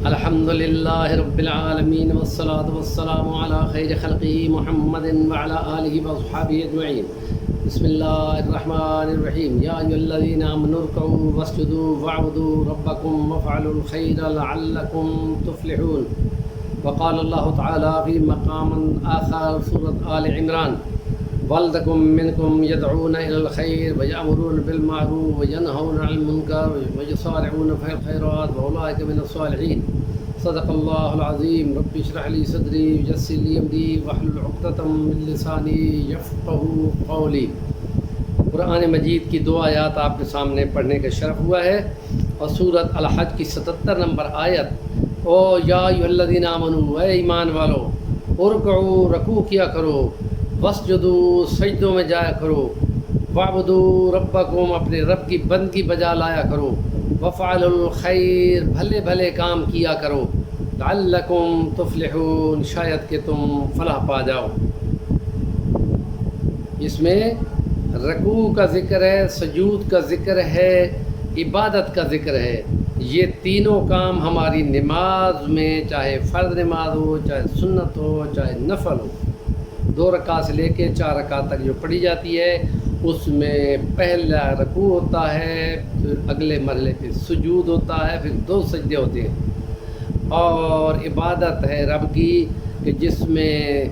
الحمد لله رب العالمين والصلاة والسلام على خير خلقه محمد وعلى آله وأصحابه أجمعين. بسم الله الرحمن الرحيم. يا أيها الذين آمنوا اركعوا واسجدوا واعبدوا ربكم وافعلوا الخير لعلكم تفلحون. وقال الله تعالى في مقام آخر سورة آل عمران: ولتكن منكم يدعون إلى الخير ويأمرون بالمعروف وينهون عن المنكر ويسارعون في الخيرات وأولئك من الصالحين. صدق الله العظيم. رب اشرح لي صدري ويسر لي أمري واحلل عقدة من لساني يفقهوا قولي. قرآن مجید کی دو آیات آپ کے سامنے پڑھنے کا شرف ہوا ہے، اور سورۃ الحج کی 77 نمبر آیت: او یا ایھا الذین آمنو، اے ایمان والو، ارکعوا، رکوع کیا کرو، واسجدوا، سجدوں میں جایا کرو، واعبدوا ربکم، اپنے رب کی بندگی بجا لایا کرو، وافعلوا الخیر، بھلے بھلے کام کیا کرو، لعلکم تفلحون، شاید کہ تم فلاح پا جاؤ۔ اس میں رکوع کا ذکر ہے، سجود کا ذکر ہے، عبادت کا ذکر ہے۔ یہ تینوں کام ہماری نماز میں، چاہے فرض نماز ہو، چاہے سنت ہو، چاہے نفل ہو، 2 رکعت سے لے کے 4 رکعت تک جو پڑھی جاتی ہے، اس میں پہلا رکوع ہوتا ہے، پھر اگلے مرحلے پہ سجود ہوتا ہے، پھر 2 سجدے ہوتے ہیں، اور عبادت ہے رب کی کہ جس میں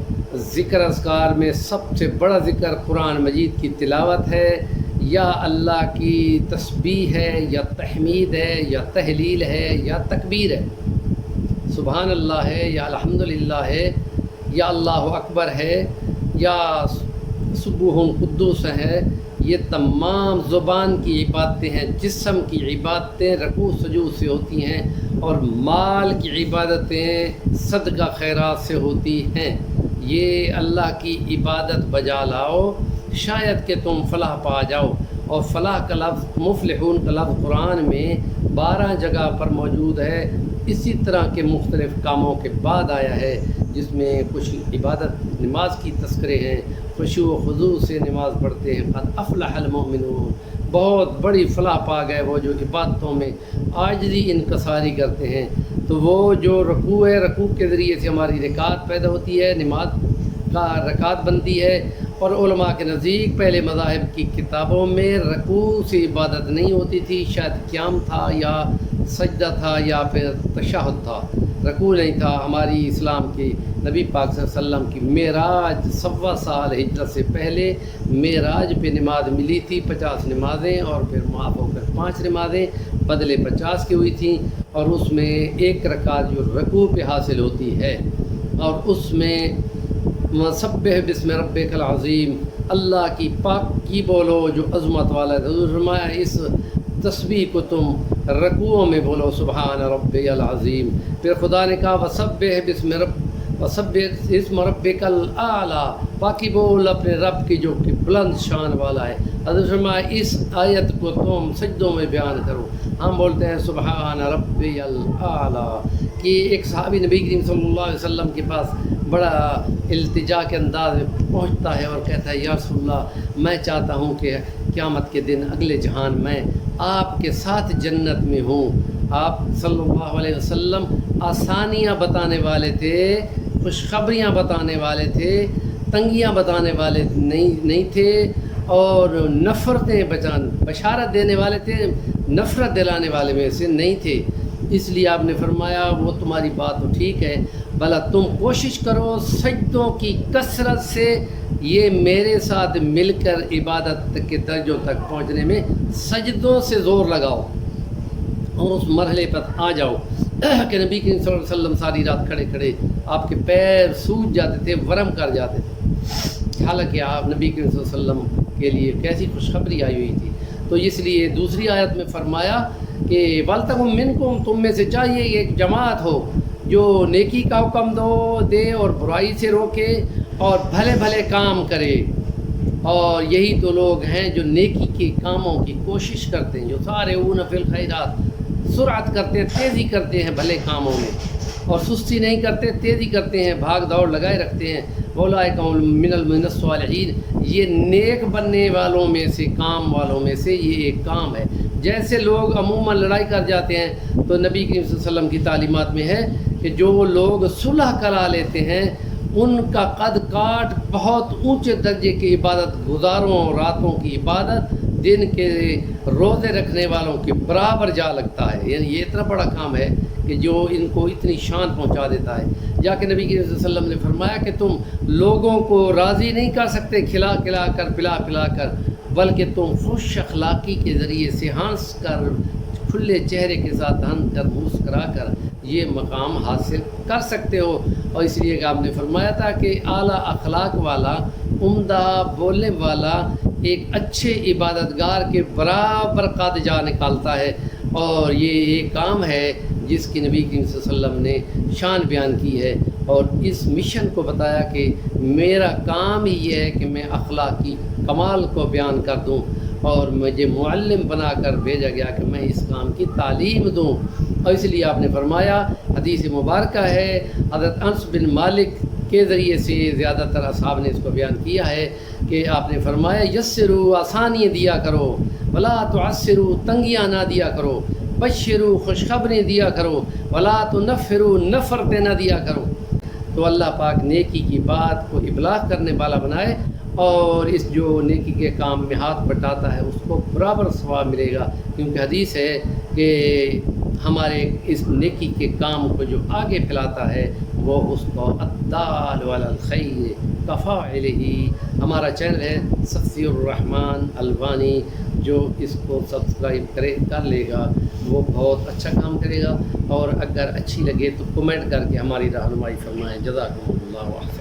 ذکر اذکار میں سب سے بڑا ذکر قرآن مجید کی تلاوت ہے، یا اللہ کی تسبیح ہے، یا تحمید ہے، یا تہلیل ہے، یا تکبیر ہے، سبحان اللہ ہے، یا الحمدللہ ہے، یا اللہ اکبر ہے، یا سبوح قدوس ہے۔ یہ تمام زبان کی عبادتیں ہیں، جسم کی عبادتیں رکوع سجود سے ہوتی ہیں، اور مال کی عبادتیں صدقہ خیرات سے ہوتی ہیں۔ یہ اللہ کی عبادت بجا لاؤ، شاید کہ تم فلاح پا جاؤ۔ اور فلاح کا لفظ، مفلحون کا لفظ قرآن میں 12 جگہ پر موجود ہے، اسی طرح کے مختلف کاموں کے بعد آیا ہے، جس میں کچھ عبادت نماز کی تذکرے ہیں، خشوع و خضوع سے نماز پڑھتے ہیں، قد افلح المؤمنون، بہت بڑی فلاح پا گئے وہ جو عبادتوں میں عاجزی انکساری کرتے ہیں۔ تو وہ جو رکوع ہے، رکوع کے ذریعے سے ہماری رکعت پیدا ہوتی ہے، نماز کا رکعت بنتی ہے، اور علماء کے نزدیک پہلے مذاہب کی کتابوں میں رکوع سے عبادت نہیں ہوتی تھی، شاید قیام تھا، یا سجدہ تھا، یا پھر تشہد تھا، رکوع نہیں تھا۔ ہماری اسلام کے نبی پاک صلی اللہ علیہ وسلم کی معراج 1.25 سال ہجرت سے پہلے معراج پہ نماز ملی تھی، 50 نمازیں، اور پھر معاف ہو کر 5 نمازیں بدلے 50 کی ہوئی تھیں، اور اس میں 1 رکعت جو رکوع پہ حاصل ہوتی ہے، اور اس میں سبح بسم ربک العظیم، اللہ کی پاک کی بولو جو عظمت والا ہے۔ حضور فرمایا اس تسبیح کو تم رکوعوں میں بولو، سبحان ربی العظیم۔ پھر خدا نے کہا وسبح اسم ربک الاعلیٰ، پاکی بول اپنے رب کی جو کہ بلند شان والا ہے۔ حضرت فرمایا اس آیت کو تم سجدوں میں بیان کرو۔ ہم بولتے ہیں سبحان ربی الاعلیٰ، کہ ایک صحابی نبی کریم صلی اللہ علیہ وسلم کے پاس بڑا التجا کے انداز میں پہنچتا ہے اور کہتا ہے یا رسول اللہ، میں چاہتا ہوں کہ قیامت کے دن اگلے جہان میں آپ کے ساتھ جنت میں ہوں۔ آپ صلی اللہ علیہ وسلم آسانیاں بتانے والے تھے، خوشخبریاں بتانے والے تھے، تنگیاں بتانے والے نہیں تھے، اور نفرتیں بشارت دینے والے تھے، نفرت دلانے والے میں سے نہیں تھے۔ اس لیے آپ نے فرمایا وہ تمہاری بات تو ٹھیک ہے، بھلا تم کوشش کرو سجدوں کی کثرت سے یہ میرے ساتھ مل کر عبادت کے درجوں تک پہنچنے میں سجدوں سے زور لگاؤ، اور اس مرحلے پر آ جاؤ کہ نبی کریم صلی اللہ علیہ وسلم ساری رات کھڑے کھڑے آپ کے پیر سوج جاتے تھے، ورم کر جاتے تھے، حالانکہ آپ نبی کریم صلی اللہ علیہ وسلم کے لیے کیسی خوشخبری آئی ہوئی تھی۔ تو اس لیے دوسری آیت میں فرمایا کہ وَلْتَكُن مِّنكُمْ، تم میں سے چاہیے ایک جماعت ہو جو نیکی کا حکم دے اور برائی سے روکے اور بھلے بھلے کام کرے۔ اور یہی تو لوگ ہیں جو نیکی کے کاموں کی کوشش کرتے ہیں، جو سارعون فی الخیرات، سرعت کرتے ہیں، تیزی کرتے ہیں بھلے کاموں میں، اور سستی نہیں کرتے، تیزی کرتے ہیں، بھاگ دوڑ لگائے رکھتے ہیں۔ اولئک من الصالحین، یہ نیک بننے والوں میں سے، کام والوں میں سے یہ ایک کام ہے۔ جیسے لوگ عموماً لڑائی کر جاتے ہیں تو نبی کریم صلی اللہ علیہ وسلم کی تعلیمات میں ہے کہ جو لوگ صلح کرا لیتے ہیں ان کا قد کاٹ بہت اونچے درجے کی عبادت گزاروں، راتوں کی عبادت دن کے روزے رکھنے والوں کے برابر جا لگتا ہے. یعنی یہ اتنا بڑا کام ہے کہ جو ان کو اتنی شان پہنچا دیتا ہے. جا کے نبی کریم صلی اللہ علیہ وسلم نے فرمایا کہ تم لوگوں کو راضی نہیں کر سکتے کھلا کھلا کر پلا پلا کر، بلکہ تم خوش اخلاقی کے ذریعے سے ہنس کر کھلے چہرے کے ساتھ ہنس کر مسکرا کر یہ مقام حاصل کر سکتے ہو. اور اس لیے کہ آپ نے فرمایا تھا کہ اعلیٰ اخلاق والا، عمدہ بولنے والا ایک اچھے عبادت گار کے برابر قد جا نکالتا ہے. اور یہ کام ہے جس کی نبی کریم صلی اللہ علیہ وسلم نے شان بیان کی ہے اور اس مشن کو بتایا کہ میرا کام ہی یہ ہے کہ میں اخلاقی کمال کو بیان کر دوں، اور مجھے معلم بنا کر بھیجا گیا کہ میں اس کام کی تعلیم دوں. اور اس لیے آپ نے فرمایا، حدیث مبارکہ ہے، حضرت انس بن مالک کے ذریعے سے زیادہ تر اصحاب نے اس کو بیان کیا ہے کہ آپ نے فرمایا یسرو آسانی دیا کرو، ولا تعسرو تنگیاں نہ دیا کرو، بشرو خوشخبری دیا کرو، ولا تنفرو نفرتیں نہ دیا کرو. تو اللہ پاک نیکی کی بات کو ابلاغ کرنے والا بنائے، اور اس جو نیکی کے کام میں ہاتھ بٹاتا ہے اس کو برابر ثواب ملے گا. کیونکہ حدیث ہے کہ ہمارے اس نیکی کے کام کو جو آگے پھیلاتا ہے وہ اس کو الدال علی الخیر کفاعلہ. ہمارا چینل ہے صفی الرحمن الوانی، جو اس کو سبسکرائب کر لے گا وہ بہت اچھا کام کرے گا، اور اگر اچھی لگے تو کمنٹ کر کے ہماری رہنمائی فرمائیں. جزاکم اللہ خیر.